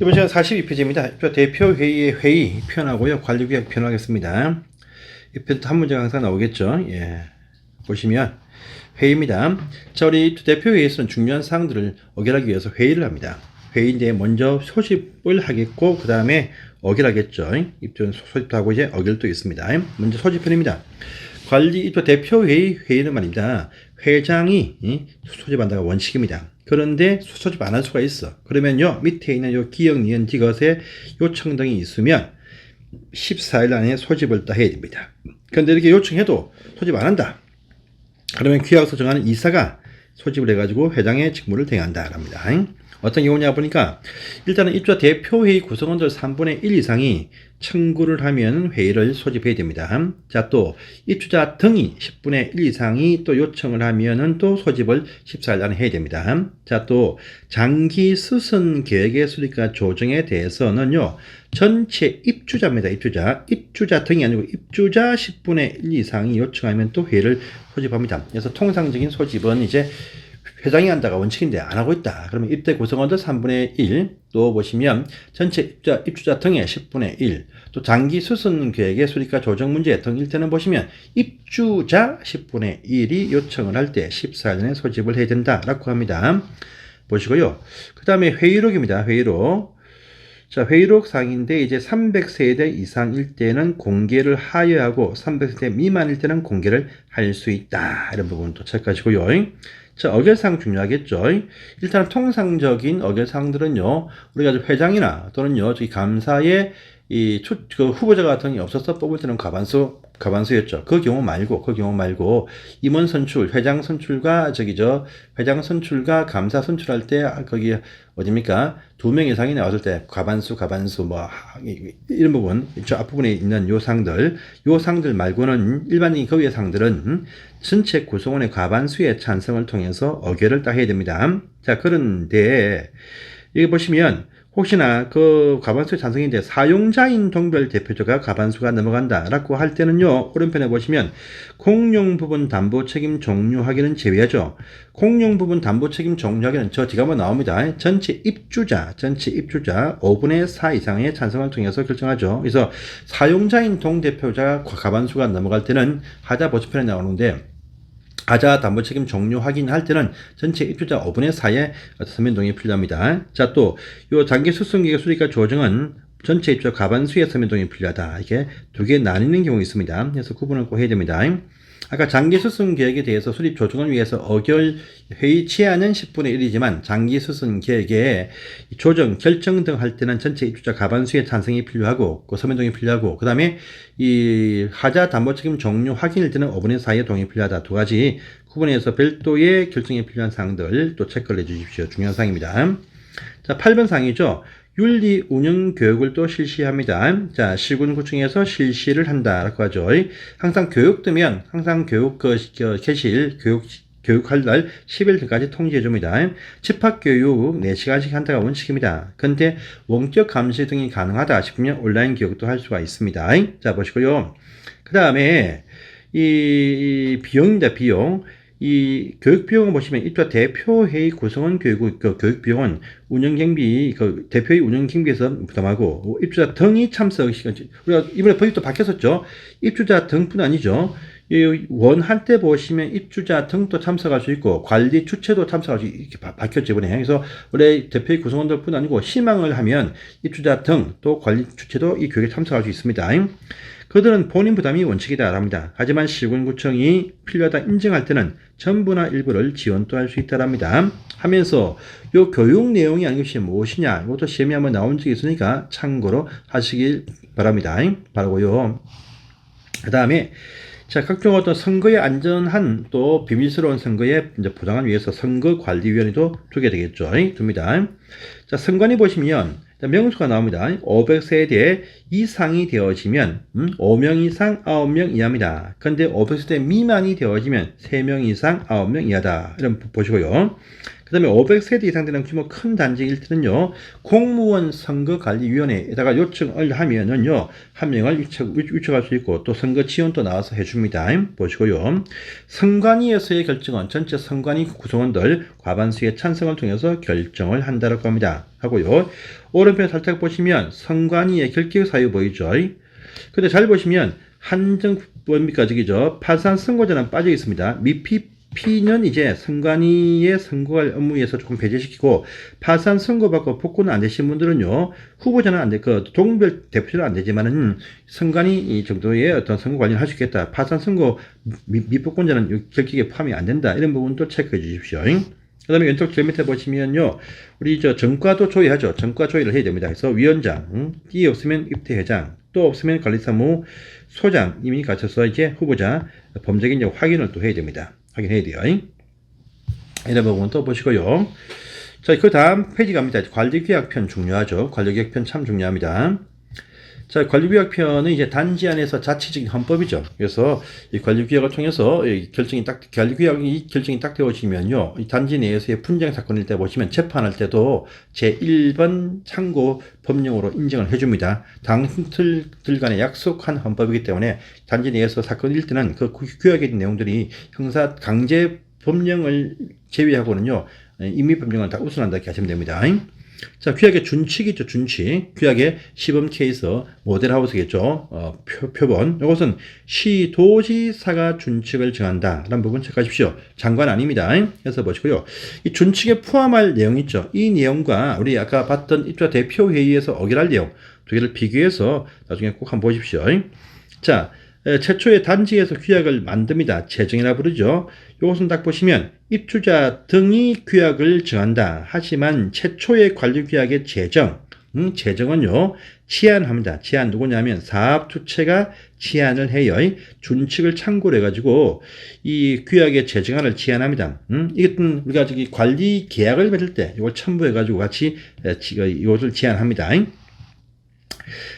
이번 시간 42페이지입니다. 대표회의의 회의 표현하고요. 관리구역 표현하겠습니다. 이 표현도 한 문제가 항상 나오겠죠. 예. 보시면 회의입니다. 자, 우리 대표회의에서는 중요한 사항들을 어결하기 위해서 회의를 합니다. 회의인데 먼저 소집을 하겠고 그 다음에 어결하겠죠. 입전 소집도 하고 이제 어결도 있습니다. 먼저 소집편입니다. 관리입도 대표회의 회의는 말입니다. 회장이 소집한다가 원칙입니다. 그런데 소집 안 할 수가 있어. 그러면요, 밑에 있는 요 기역, 니은, 디귿의 요청 등이 있으면 14일 안에 소집을 다 해야 됩니다. 그런데 이렇게 요청해도 소집 안 한다. 그러면 규약서 정하는 이사가 소집을 해가지고 회장의 직무를 대행한다. 합니다. 어떤 경우냐 보니까 일단은 입주자 대표회의 구성원들 3분의 1 이상이 청구를 하면 회의를 소집해야 됩니다. 자, 또 입주자 등이 10분의 1 이상이 또 요청을 하면은 또 소집을 14일 안에 해야 됩니다. 자, 또 장기 수선 계획의 수립과 조정에 대해서는요, 전체 입주자입니다. 입주자 등이 아니고 입주자 10분의 1 이상이 요청하면 또 회의를 소집합니다. 그래서 통상적인 소집은 이제 회장이 한다가 원칙인데 안 하고 있다. 그러면 입대 구성원들 3분의 1, 또 보시면 전체 입주자 등의 10분의 1, 또 장기 수선 계획의 수립과 조정 문제 등일 때는 보시면 입주자 10분의 1이 요청을 할 때 14일 전에 소집을 해야 된다라고 합니다. 보시고요. 그 다음에 회의록입니다. 회의록. 자, 회의록 상인데 이제 300세대 이상일 때는 공개를 하여하고 300세대 미만일 때는 공개를 할 수 있다. 이런 부분도 체크하시고요. 자, 어결사항 중요하겠죠. 일단 통상적인 어결사항들은요, 우리가 회장이나 또는요, 저기 감사에 그 후보자 같은 게 없어서 뽑을 때는 과반수였죠. 그 경우 말고, 임원 선출, 회장 선출과 회장 선출과 감사 선출할 때, 거기, 어딥니까? 2명 이상이 나왔을 때, 과반수, 이런 부분, 저 앞부분에 있는 요 상들 말고는 일반적인 그 위의 상들은 전체 구성원의 과반수의 찬성을 통해서 어결을 딱 해야 됩니다. 자, 그런데, 여기 보시면, 혹시나 그 과반수의 찬성인데 사용자인 동별 대표자가 과반수가 넘어간다라고 할 때는요, 오른편에 보시면 공용 부분 담보 책임 종료하기는 제외하죠. 공용 부분 담보 책임 종료하기는 저 뒤가 한번 나옵니다. 전체 입주자 5분의 4 이상의 찬성을 통해서 결정하죠. 그래서 사용자인 동대표자가 과반수가 넘어갈 때는 하자 보수편에 나오는데, 하자 담보 책임 종료 확인할 때는 전체 입주자 5분의 4의 서면 동의 필요합니다. 자, 또 요 장기 수선계획 수립과 조정은 전체 입주자 과반수의 서면 동의 필요하다. 이게 두 개 나뉘는 경우 있습니다. 그래서 구분을 꼭 해야 됩니다. 아까 장기 수선 계획에 대해서 수립 조정을 위해서 어결 회의 취하는 10분의 1이지만 장기 수선 계획에 조정, 결정 등 할 때는 전체 입주자 과반수의 찬성이 필요하고 그 서면 동의 필요하고 그 다음에 이 하자 담보 책임 종료 확인일 때는 5분의 4의 동의 필요하다. 두 가지 구분해서 별도의 결정에 필요한 사항들 또 체크를 해주십시오. 중요한 사항입니다. 자, 8번 사항이죠. 윤리 운영 교육을 또 실시합니다. 자, 시군구청에서 실시를 한다라고 하죠. 항상 교육되면 항상 교육 개실 교육할 날 10일 전까지 통지해 줍니다. 집합교육 4시간씩 한다가 원칙입니다. 근데 원격 감시 등이 가능하다 싶으면 온라인 교육도 할 수가 있습니다. 자, 보시고요. 그 다음에 이 비용입니다. 비용. 이 교육비용을 보시면 입주자 대표회의 구성원 교육비용은 운영경비, 대표회의 운영경비에서 부담하고, 입주자 등이 우리가 이번에 법이 또 바뀌었었죠. 입주자 등뿐 아니죠. 원할 때 보시면 입주자 등도 참석할 수 있고, 관리 주체도 참석할 수 이렇게 바뀌었죠, 이번에. 그래서 원래 대표회의 구성원들뿐 아니고, 희망을 하면 입주자 등 또 관리 주체도 이 교육에 참석할 수 있습니다. 그들은 본인 부담이 원칙이다 합니다. 하지만 시군구청이 필요하다 인정할 때는 전부나 일부를 지원도 할 수 있다랍니다. 하면서 요 교육 내용이 아닌 것이 무엇이냐, 이것도 시험에 한번 나온 적이 있으니까 참고로 하시길 바랍니다. 바라고요. 그 다음에 자, 각종 어떤 선거에 안전한 또 비밀스러운 선거에 이제 보장을 위해서 선거관리위원회도 두게 되겠죠. 둡니다. 자, 선관위 보시면 명수가 나옵니다. 500세대 이상이 되어지면 5명 이상 9명 이하입니다. 그런데 500세대 미만이 되어지면 3명 이상 9명 이하다. 이런 보시고요. 그 다음에 500세대 이상 되는 규모 큰 단지일 때는요, 공무원 선거관리위원회에다가 요청을 하면은요, 한 명을 위촉할 수 있고, 또 선거 지원도 나와서 해줍니다. 보시고요. 선관위에서의 결정은 전체 선관위 구성원들 과반수의 찬성을 통해서 결정을 한다라고 합니다. 하고요. 오른편 살짝 보시면 선관위의 결격 사유 보이죠? 근데 잘 보시면 한정 뭡니까 저기죠. 파산 선고자는 빠져 있습니다. 미피는 이제 선관위의 선거할 업무에서 조금 배제시키고 파산 선고받고 복구는 안 되신 분들은요 후보자는 안 돼, 그 동별 대표자는 안 되지만은 선관위 정도의 어떤 선거 관리를 할 수 있겠다. 파산 선고 미복권자는 결격에 포함이 안 된다. 이런 부분도 체크해 주십시오. 그 다음에 왼쪽 제일 밑에 보시면요, 우리 정과도 조회하죠. 정과 조회를 해야 됩니다. 그래서 위원장, 이 없으면 입대회장, 또 없으면 관리사무 소장님이 갖춰서 이제 후보자 범죄인지 확인을 또 해야 됩니다. 확인해야 돼요. 이런 부분 또 보시고요. 자, 그 다음 페이지 갑니다. 관리규약편 중요하죠. 관리규약편 참 중요합니다. 자, 관리규약편은 이제 단지 안에서 자체적인 헌법이죠. 그래서 이 관리규약을 통해서 관리규약이 결정이 딱 되어지면요, 이 단지 내에서의 분쟁 사건일 때 보시면 재판할 때도 제1번 참고 법령으로 인정을 해줍니다. 당들 간에 약속한 헌법이기 때문에 단지 내에서 사건일 때는 그 규약에 있는 내용들이 형사 강제 법령을 제외하고는요, 임의법령을 다 우선한다 이렇게 하시면 됩니다. 자, 규약의 준칙이죠, 준칙. 규약의 시범 케이스, 모델하우스겠죠. 표본. 이것은 시도지사가 준칙을 정한다. 라는 부분 체크하십시오. 장관 아닙니다. 그래서 보시고요. 이 준칙에 포함할 내용 있죠. 이 내용과 우리 아까 봤던 입주자 대표회의에서 어결할 내용, 두 개를 비교해서 나중에 꼭 한번 보십시오. 자, 최초의 단지에서 규약을 만듭니다. 제정이라 부르죠. 이것은 딱 보시면 입주자 등이 규약을 정한다. 하지만 최초의 관리규약의 제정은요, 치안합니다. 치안 누구냐면 사업주체가 치안을 해요. 준칙을 참고로 해가지고 이 규약의 제정안을 치안합니다. 이것은 우리가 저기 관리 계약을 맺을 때 이걸 첨부해가지고 같이 이것을 치안합니다.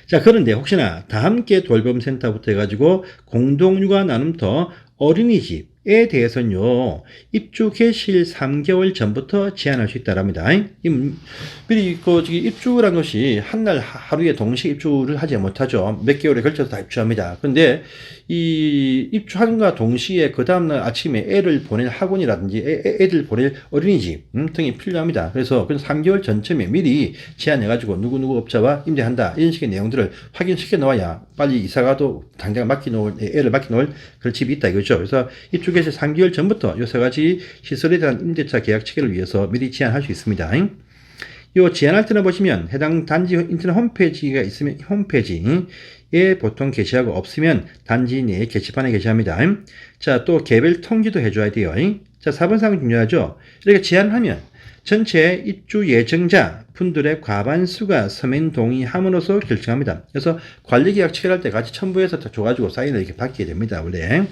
자, 그런데 혹시나 다 함께 돌봄센터부터 해가지고 공동육아 나눔터 어린이집에 대해서는요, 입주 개시일 3개월 전부터 제한할 수 있다랍니다. 미리 입주라는 것이 한날 하루에 동시에 입주를 하지 못하죠. 몇 개월에 걸쳐서 다 입주합니다. 그런데 이 입주함과 동시에 그 다음날 아침에 애를 보낼 학원이라든지 애들 보낼 어린이집 등이 필요합니다. 그래서 3개월 전쯤에 미리 제한해가지고 누구누구 업자와 임대한다 이런 식의 내용들을 확인시켜 놓아야 빨리 이사가도 당장 애를 맡겨놓을 그런 집이 있다 이거죠. 그래서 입주 개시 3개월 전부터 요 세 가지 시설에 대한 임대차 계약 체계를 위해서 미리 제한할 수 있습니다. 요 제한할 때는 보시면 해당 단지 인터넷 홈페이지가 있으면 홈페이지에 보통 게시하고 없으면 단지 내에 게시판에 게시합니다. 자, 또 개별 통지도 해줘야 돼요. 자, 4번 사항 중요하죠. 이렇게 제한하면 전체 입주 예정자 분들의 과반수가 서면 동의함으로써 결정합니다. 그래서 관리계약 체결할 때 같이 첨부해서 줘가지고 사인을 이렇게 받게 됩니다. 원래.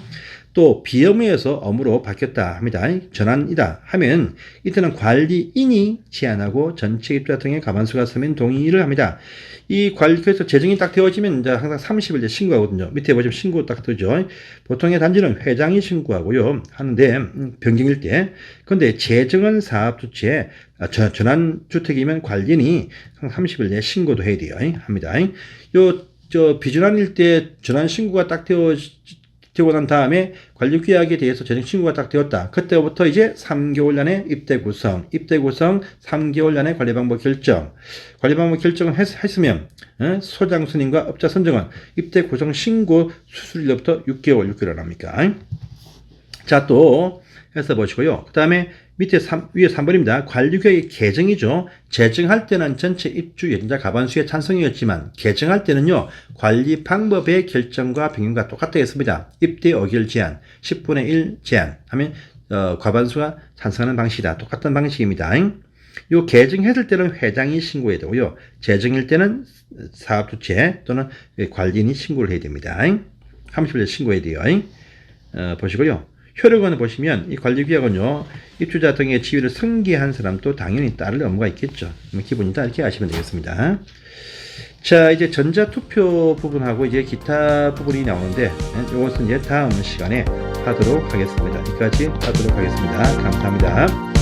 또 비의무에서 업무로 바뀌었다 합니다. 전환이다 하면 이때는 관리인이 제안하고 전체 입주자 등의 과반수가 서면 동의를 합니다. 그래서 제정이 딱 되어지면 이제 항상 30일 신고하거든요. 밑에 보시면 신고 딱 뜨죠. 보통의 단지는 회장이 신고하고요. 하는데, 변경일 때. 근데 제정은 사업주체, 전환주택이면 관리인이 항상 30일 내에 신고도 해야 돼요. 합니다. 비전환일 때 전환 신고가 딱 되고 난 다음에 관리규약에 대해서 재정 신고가 딱 되었다. 그때부터 이제 3개월 안에 입대 구성 3개월 안에 관리방법 결정. 관리방법 결정을 했으면 소장 선임과 업자 선정은 입대 구성 신고 수수일로부터 6개월 합니까? 자, 또 해서 보시고요. 그 다음에 밑에 위에 3번입니다. 관리규약의 개정이죠. 제정할 때는 전체 입주 예정자 과반수의 찬성이었지만 개정할 때는요, 관리 방법의 결정과 변경과 똑같다 했습니다. 입대 어결 제한, 10분의 1 제한 하면 과반수가 찬성하는 방식이다. 똑같은 방식입니다. 요 개정했을 때는 회장이 신고해야 되고요. 제정일 때는 사업주체 또는 관리인이 신고를 해야 됩니다. 30일 신고해야 돼요. 보시고요. 효력은 보시면 이 관리규약은요, 입주자 등의 지위를 승계한 사람도 당연히 따를 업무가 있겠죠. 기본이다 이렇게 아시면 되겠습니다. 자, 이제 전자투표 부분하고 이제 기타 부분이 나오는데 이것은 이제 다음 시간에 하도록 하겠습니다. 여기까지 하도록 하겠습니다. 감사합니다.